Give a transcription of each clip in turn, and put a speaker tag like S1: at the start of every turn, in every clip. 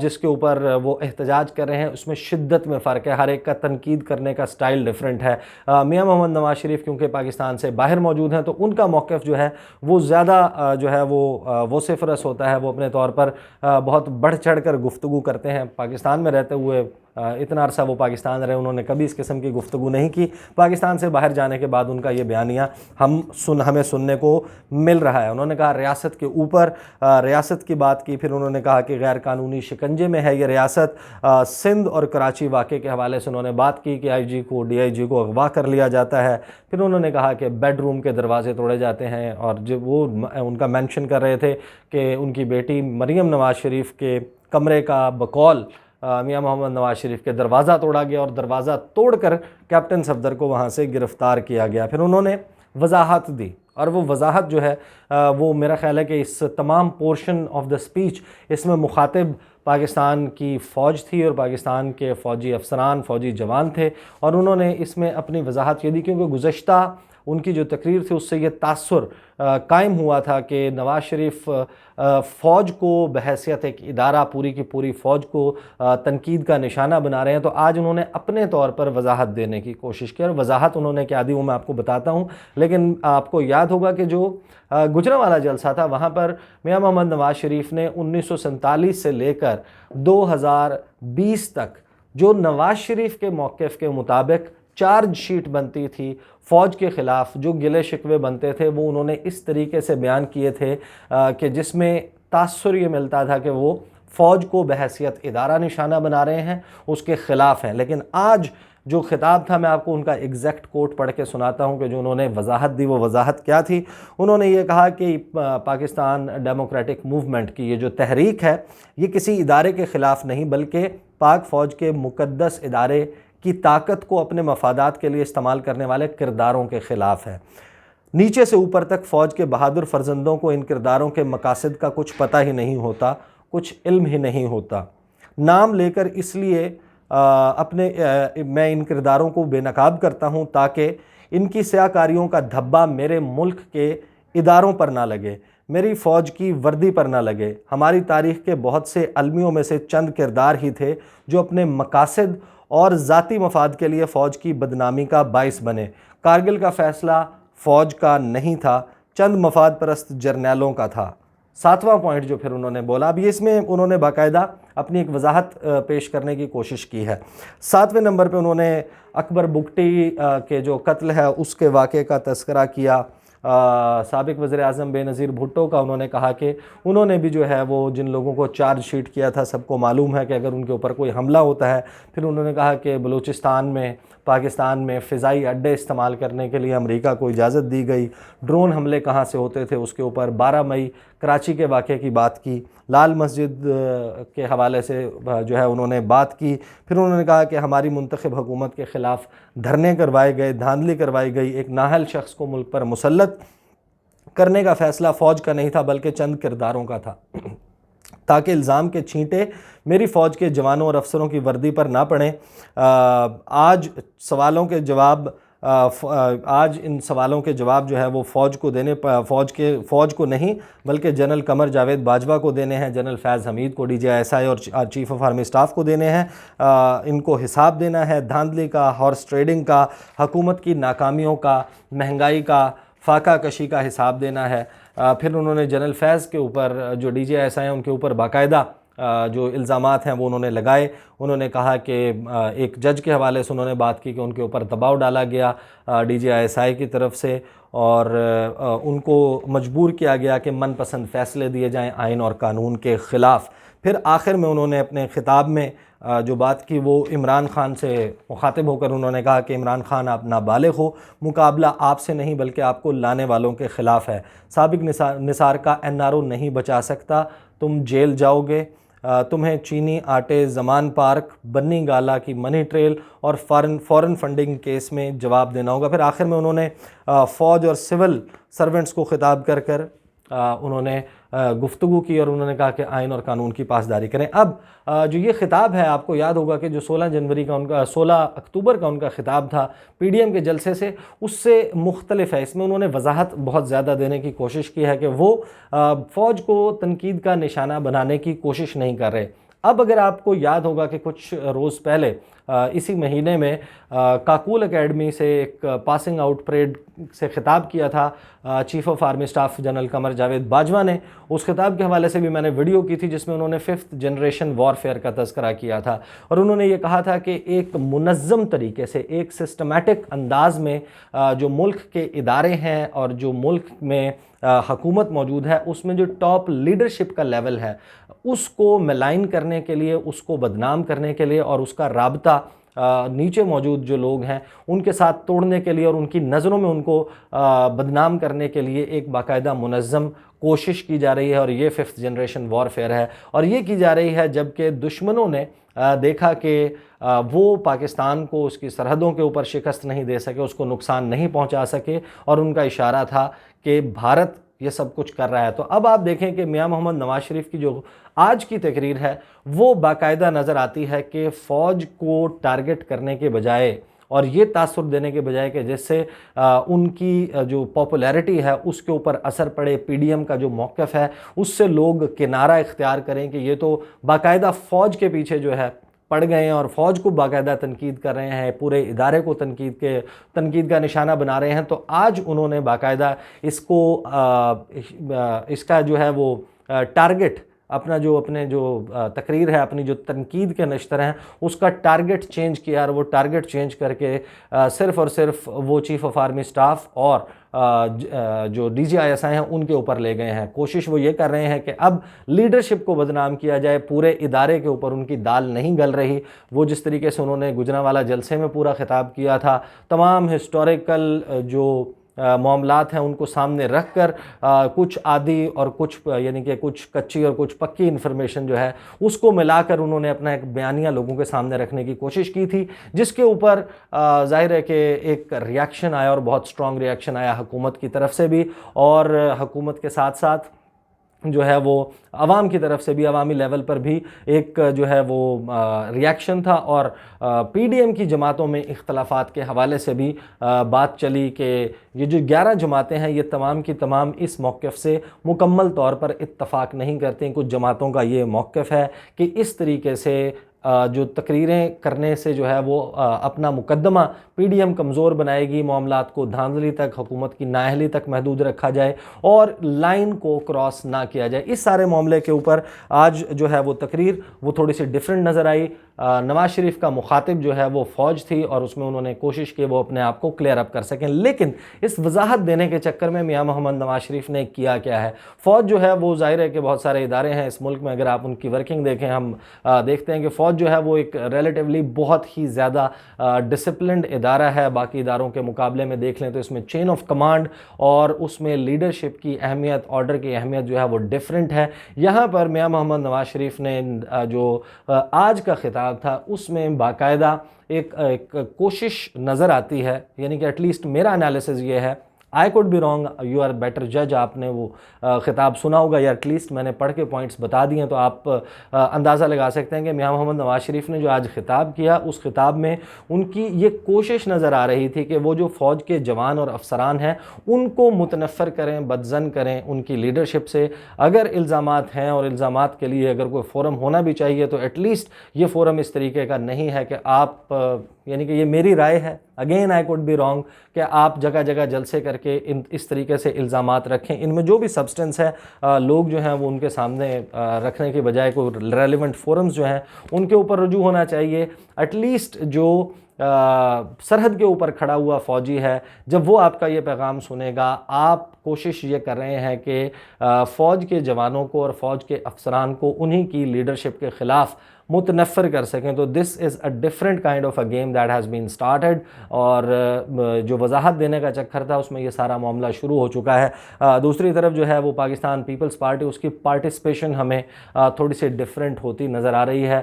S1: جس کے اوپر وہ احتجاج کر رہے ہیں اس میں شدت میں فرق ہے، ہر ایک کا تنقید کرنے کا سٹائل ڈیفرنٹ ہے۔ میاں محمد نواز شریف کیونکہ پاکستان سے باہر موجود ہیں تو ان کا موقف جو ہے وہ زیادہ جو ہے وہ ووسیفرس ہوتا ہے، وہ اپنے طور پر بہت بڑھ چڑھ کر گفتگو کرتے ہیں۔ پاکستان میں رہتے ہوئے اتنا عرصہ وہ پاکستان رہے، انہوں نے کبھی اس قسم کی گفتگو نہیں کی۔ پاکستان سے باہر جانے کے بعد ان کا یہ بیانیہ ہمیں سننے کو مل رہا ہے۔ انہوں نے کہا ریاست کے اوپر ریاست کی بات کی، پھر انہوں نے کہا کہ غیر قانونی شکنجے میں ہے یہ ریاست۔ سندھ اور کراچی واقعے کے حوالے سے انہوں نے بات کی کہ آئی جی کو ڈی آئی جی کو اغوا کر لیا جاتا ہے۔ پھر انہوں نے کہا کہ بیڈ روم کے دروازے توڑے جاتے ہیں، اور جب وہ ان کا مینشن کر رہے تھے کہ ان کی بیٹی مریم نواز شریف کے کمرے کا بقول میاں محمد نواز شریف کے دروازہ توڑا گیا، اور دروازہ توڑ کر کیپٹن صفدر کو وہاں سے گرفتار کیا گیا۔ پھر انہوں نے وضاحت دی، اور وہ وضاحت جو ہے وہ میرا خیال ہے کہ اس تمام پورشن آف دا سپیچ اس میں مخاطب پاکستان کی فوج تھی اور پاکستان کے فوجی افسران، فوجی جوان تھے، اور انہوں نے اس میں اپنی وضاحت یہ دی کیونکہ گزشتہ ان کی جو تقریر تھی اس سے یہ تاثر قائم ہوا تھا کہ نواز شریف فوج کو بحیثیت ایک ادارہ پوری کی پوری فوج کو تنقید کا نشانہ بنا رہے ہیں۔ تو آج انہوں نے اپنے طور پر وضاحت دینے کی کوشش کی، اور وضاحت انہوں نے کیا دی وہ میں آپ کو بتاتا ہوں۔ لیکن آپ کو یاد ہوگا کہ جو گجرانوالہ جلسہ تھا وہاں پر میاں محمد نواز شریف نے 1947 سے لے کر 2020 تک جو نواز شریف کے موقف کے مطابق چارج شیٹ بنتی تھی فوج کے خلاف، جو گلے شکوے بنتے تھے وہ انہوں نے اس طریقے سے بیان کیے تھے کہ جس میں تاثر یہ ملتا تھا کہ وہ فوج کو بحیثیت ادارہ نشانہ بنا رہے ہیں، اس کے خلاف ہیں۔ لیکن آج جو خطاب تھا میں آپ کو ان کا ایگزیکٹ کوٹ پڑھ کے سناتا ہوں کہ جو انہوں نے وضاحت دی وہ وضاحت کیا تھی۔ انہوں نے یہ کہا کہ پاکستان ڈیموکریٹک موومنٹ کی یہ جو تحریک ہے یہ کسی ادارے کے خلاف نہیں بلکہ پاک فوج کے مقدس ادارے کی طاقت کو اپنے مفادات کے لیے استعمال کرنے والے کرداروں کے خلاف ہے۔ نیچے سے اوپر تک فوج کے بہادر فرزندوں کو ان کرداروں کے مقاصد کا کچھ پتہ ہی نہیں ہوتا، کچھ علم ہی نہیں ہوتا۔ نام لے کر اس لیے میں ان کرداروں کو بے نقاب کرتا ہوں تاکہ ان کی سیاکاریوں کا دھبا میرے ملک کے اداروں پر نہ لگے، میری فوج کی وردی پر نہ لگے۔ ہماری تاریخ کے بہت سے المیوں میں سے چند کردار ہی تھے جو اپنے مقاصد اور ذاتی مفاد کے لیے فوج کی بدنامی کا باعث بنے۔ کارگل کا فیصلہ فوج کا نہیں تھا، چند مفاد پرست جرنیلوں کا تھا۔ 7واں پوائنٹ جو پھر انہوں نے بولا، اب اس میں انہوں نے باقاعدہ اپنی ایک وضاحت پیش کرنے کی کوشش کی ہے۔ 7ویں نمبر پہ انہوں نے اکبر بگٹی کے جو قتل ہے اس کے واقعے کا تذکرہ کیا۔ سابق وزیر اعظم بے نظیر بھٹو کا انہوں نے کہا کہ انہوں نے بھی جو ہے وہ جن لوگوں کو چارج شیٹ کیا تھا سب کو معلوم ہے کہ اگر ان کے اوپر کوئی حملہ ہوتا ہے۔ پھر انہوں نے کہا کہ بلوچستان میں پاکستان میں فضائی اڈے استعمال کرنے کے لیے امریکہ کو اجازت دی گئی، ڈرون حملے کہاں سے ہوتے تھے اس کے اوپر 12 مئی کراچی کے واقعے کی بات کی، لال مسجد کے حوالے سے جو ہے انہوں نے بات کی۔ پھر انہوں نے کہا کہ ہماری منتخب حکومت کے خلاف دھرنے کروائے گئے، دھاندلی کروائی گئی، ایک نااہل شخص کو ملک پر مسلط کرنے کا فیصلہ فوج کا نہیں تھا بلکہ چند کرداروں کا تھا، تاکہ الزام کے چھینٹے میری فوج کے جوانوں اور افسروں کی وردی پر نہ پڑیں۔ آج ان سوالوں کے جواب جو ہے وہ فوج کو نہیں بلکہ جنرل قمر جاوید باجوہ کو دینے ہیں، جنرل فیض حمید کو DGI اور چیف آف آرمی اسٹاف کو دینے ہیں۔ ان کو حساب دینا ہے دھاندلی کا، ہارس ٹریڈنگ کا، حکومت کی ناکامیوں کا، مہنگائی کا، فاقہ کشی کا حساب دینا ہے۔ پھر انہوں نے جنرل فیض کے اوپر جو DGI ہیں ان کے اوپر باقاعدہ جو الزامات ہیں وہ انہوں نے لگائے۔ انہوں نے کہا کہ ایک جج کے حوالے سے انہوں نے بات کی کہ ان کے اوپر دباؤ ڈالا گیا DGI کی طرف سے، اور ان کو مجبور کیا گیا کہ من پسند فیصلے دیے جائیں آئین اور قانون کے خلاف۔ پھر آخر میں انہوں نے اپنے خطاب میں جو بات کی وہ عمران خان سے مخاطب ہو کر انہوں نے کہا کہ عمران خان آپ نابالغ ہو، مقابلہ آپ سے نہیں بلکہ آپ کو لانے والوں کے خلاف ہے۔ سابق نثار کا NRO نہیں بچا سکتا، تم جیل جاؤ گے۔ تمہیں چینی آٹے زمان پارک، بنی گالا کی منی ٹریل اور فورن فنڈنگ کیس میں جواب دینا ہوگا۔ پھر آخر میں انہوں نے فوج اور سول سرونٹس کو خطاب کر کر انہوں نے گفتگو کی اور انہوں نے کہا کہ آئین اور قانون کی پاسداری کریں۔ اب جو یہ خطاب ہے آپ کو یاد ہوگا کہ جو 16 اکتوبر کا ان کا خطاب تھا PDM کے جلسے سے، اس سے مختلف ہے۔ اس میں انہوں نے وضاحت بہت زیادہ دینے کی کوشش کی ہے کہ وہ فوج کو تنقید کا نشانہ بنانے کی کوشش نہیں کر رہے۔ اب اگر آپ کو یاد ہوگا کہ کچھ روز پہلے اسی مہینے میں کاکول اکیڈمی سے ایک پاسنگ آؤٹ پریڈ سے خطاب کیا تھا chief of army staff general Qamar Javed Bajwa نے. اس خطاب کے حوالے سے بھی میں نے ویڈیو کی تھی جس میں انہوں نے 5th جنریشن وارفیئر کا تذکرہ کیا تھا, اور انہوں نے یہ کہا تھا کہ ایک منظم طریقے سے, ایک سسٹمیٹک انداز میں جو ملک کے ادارے ہیں اور جو ملک میں حکومت موجود ہے اس میں جو ٹاپ لیڈرشپ کا لیول ہے اس کو ملائن کرنے کے لیے, اس کو بدنام کرنے کے لیے اور اس کا رابطہ نیچے موجود جو لوگ ہیں ان کے ساتھ توڑنے کے لیے اور ان کی نظروں میں ان کو بدنام کرنے کے لیے ایک باقاعدہ منظم کوشش کی جا رہی ہے, اور یہ 5th جنریشن وارفیئر ہے. اور یہ کی جا رہی ہے جبکہ دشمنوں نے دیکھا کہ وہ پاکستان کو اس کی سرحدوں کے اوپر شکست نہیں دے سکے, اس کو نقصان نہیں پہنچا سکے, اور ان کا اشارہ تھا کہ بھارت یہ سب کچھ کر رہا ہے. تو اب آپ دیکھیں کہ میاں محمد نواز شریف کی جو آج کی تقریر ہے وہ باقاعدہ نظر آتی ہے کہ فوج کو ٹارگٹ کرنے کے بجائے اور یہ تاثر دینے کے بجائے کہ جس سے ان کی جو پاپولیرٹی ہے اس کے اوپر اثر پڑے, پی ڈی ایم کا جو موقف ہے اس سے لوگ کنارہ اختیار کریں کہ یہ تو باقاعدہ فوج کے پیچھے جو ہے پڑ گئے ہیں اور فوج کو باقاعدہ تنقید کر رہے ہیں, پورے ادارے کو تنقید کا نشانہ بنا رہے ہیں. تو آج انہوں نے باقاعدہ اس کا جو ہے وہ ٹارگٹ اپنے جو تقریر ہے, اپنی جو تنقید کے نشتر ہیں اس کا ٹارگٹ چینج کیا, اور وہ ٹارگٹ چینج کر کے صرف اور صرف وہ چیف آف آرمی اسٹاف اور جو D G I S I ہیں ان کے اوپر لے گئے ہیں. کوشش وہ یہ کر رہے ہیں کہ اب لیڈرشپ کو بدنام کیا جائے, پورے ادارے کے اوپر ان کی دال نہیں گل رہی. وہ جس طریقے سے انہوں نے گجرانوالہ جلسے میں پورا خطاب کیا تھا, تمام ہسٹوریکل جو معاملات ہیں ان کو سامنے رکھ کر کچھ آدھی اور کچھ یعنی کہ کچھ کچی اور کچھ پکی انفارمیشن جو ہے اس کو ملا کر انہوں نے اپنا ایک بیانیہ لوگوں کے سامنے رکھنے کی کوشش کی تھی, جس کے اوپر ظاہر ہے کہ ایک ریاکشن آیا اور بہت سٹرونگ ریاکشن آیا حکومت کی طرف سے بھی, اور حکومت کے ساتھ ساتھ جو ہے وہ عوام کی طرف سے بھی, عوامی لیول پر بھی ایک جو ہے وہ ریاکشن تھا. اور پی ڈی ایم کی جماعتوں میں اختلافات کے حوالے سے بھی بات چلی کہ یہ جو 11 جماعتیں ہیں یہ تمام کی تمام اس موقف سے مکمل طور پر اتفاق نہیں کرتے ہیں. کچھ جماعتوں کا یہ موقف ہے کہ اس طریقے سے جو تقریریں کرنے سے جو ہے وہ اپنا مقدمہ پی ڈی ایم کمزور بنائے گی, معاملات کو دھاندلی تک, حکومت کی نااہلی تک محدود رکھا جائے اور لائن کو کراس نہ کیا جائے. اس سارے معاملے کے اوپر آج جو ہے وہ تقریر وہ تھوڑی سی ڈیفرنٹ نظر آئی. نواز شریف کا مخاطب جو ہے وہ فوج تھی اور اس میں انہوں نے کوشش کی وہ اپنے آپ کو کلیئر اپ کر سکیں, لیکن اس وضاحت دینے کے چکر میں میاں محمد نواز شریف نے کیا کیا ہے. فوج جو ہے وہ ظاہر ہے کہ بہت سارے ادارے ہیں اس ملک میں, اگر آپ ان کی ورکنگ دیکھیں, ہم دیکھتے ہیں کہ فوج جو ہے وہ ایک ریلیٹیولی بہت ہی زیادہ ڈسپلنڈ ادارہ ہے. باقی اداروں کے مقابلے میں دیکھ لیں تو اس میں چین آف کمانڈ اور اس میں لیڈرشپ کی اہمیت, آرڈر کی اہمیت جو ہے وہ ڈیفرنٹ ہے. یہاں پر میاں محمد نواز شریف نے جو آج کا خطاب تھا اس میں باقاعدہ ایک کوشش نظر آتی ہے, یعنی کہ ایٹ لیسٹ میرا انالیسز یہ ہے, I could be wrong, you are better جج. آپ نے وہ خطاب سنا ہوگا یا ایٹ لیسٹ میں نے پڑھ کے پوائنٹس بتا دیے ہیں, تو آپ اندازہ لگا سکتے ہیں کہ میاں محمد نواز شریف نے جو آج خطاب کیا اس خطاب میں ان کی یہ کوشش نظر آ رہی تھی کہ وہ جو فوج کے جوان اور افسران ہیں ان کو متنفر کریں, بدظن کریں ان کی لیڈرشپ سے. اگر الزامات ہیں اور الزامات کے لیے اگر کوئی فورم ہونا بھی چاہیے تو ایٹ لیسٹ یہ فورم اس طریقے کا نہیں ہے کہ آپ, یعنی کہ یہ میری رائے ہے, again I could be wrong, کہ آپ جگہ جگہ جلسے کر کے اس طریقے سے الزامات رکھیں. ان میں جو بھی سبسٹنس ہے لوگ جو ہیں وہ ان کے سامنے رکھنے کے بجائے کوئی ریلیونٹ فورمز جو ہیں ان کے اوپر رجوع ہونا چاہیے. ایٹ لیسٹ جو سرحد کے اوپر کھڑا ہوا فوجی ہے, جب وہ آپ کا یہ پیغام سنے گا, آپ کوشش یہ کر رہے ہیں کہ فوج کے جوانوں کو اور فوج کے افسران کو انہی کی لیڈرشپ کے خلاف متنفر کر سکیں, تو this is a different kind of a game that has been started. اور جو وضاحت دینے کا چکر تھا اس میں یہ سارا معاملہ شروع ہو چکا ہے. دوسری طرف جو ہے وہ پاکستان پیپلز پارٹی, اس کی پارٹیسپیشن ہمیں تھوڑی سی ڈفرینٹ ہوتی نظر آ رہی ہے.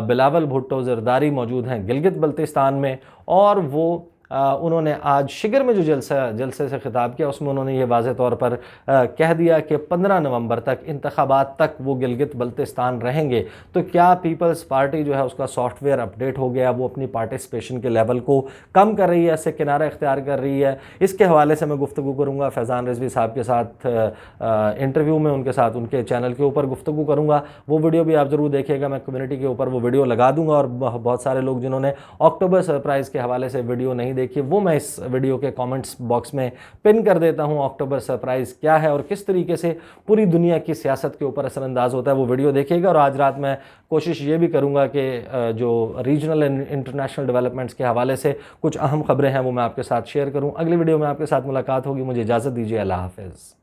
S1: بلاول بھٹو زرداری موجود ہیں گلگت بلتستان میں, اور وہ انہوں نے آج شگر میں جو جلسے سے خطاب کیا اس میں انہوں نے یہ واضح طور پر کہہ دیا کہ 15 نومبر تک انتخابات تک وہ گلگت بلتستان رہیں گے۔ تو کیا پیپلز پارٹی جو ہے اس کا سافٹ ویئر اپڈیٹ ہو گیا، وہ اپنی پارٹیسپیشن کے لیول کو کم کر رہی ہے، اس سے کنارہ اختیار کر رہی ہے؟ اس کے حوالے سے میں گفتگو کروں گا فیضان رضوی صاحب کے ساتھ انٹرویو میں، ان کے ساتھ ان کے چینل کے اوپر گفتگو کروں گا۔ وہ ویڈیو بھی آپ ضرور دیکھیے گا، میں کمیونٹی کے اوپر وہ ویڈیو لگا دوں گا، اور بہت سارے لوگ جنہوں نے اکتوبر سرپرائز کے حوالے سے ویڈیو نہیں دیکھی وہ میں اس ویڈیو کے کامنٹس باکس میں پن کر دیتا ہوں۔ اکتوبر سرپرائز کیا ہے اور کس طریقے سے پوری دنیا کی سیاست کے اوپر اثر انداز ہوتا ہے، وہ ویڈیو دیکھیے گا۔ اور آج رات میں کوشش یہ بھی کروں گا کہ جو ریجنل اینڈ انٹرنیشنل ڈیولپمنٹس کے حوالے سے کچھ اہم خبریں ہیں وہ میں آپ کے ساتھ شیئر کروں۔ اگلی ویڈیو میں آپ کے ساتھ ملاقات ہوگی، مجھے اجازت دیجیے، اللہ حافظ۔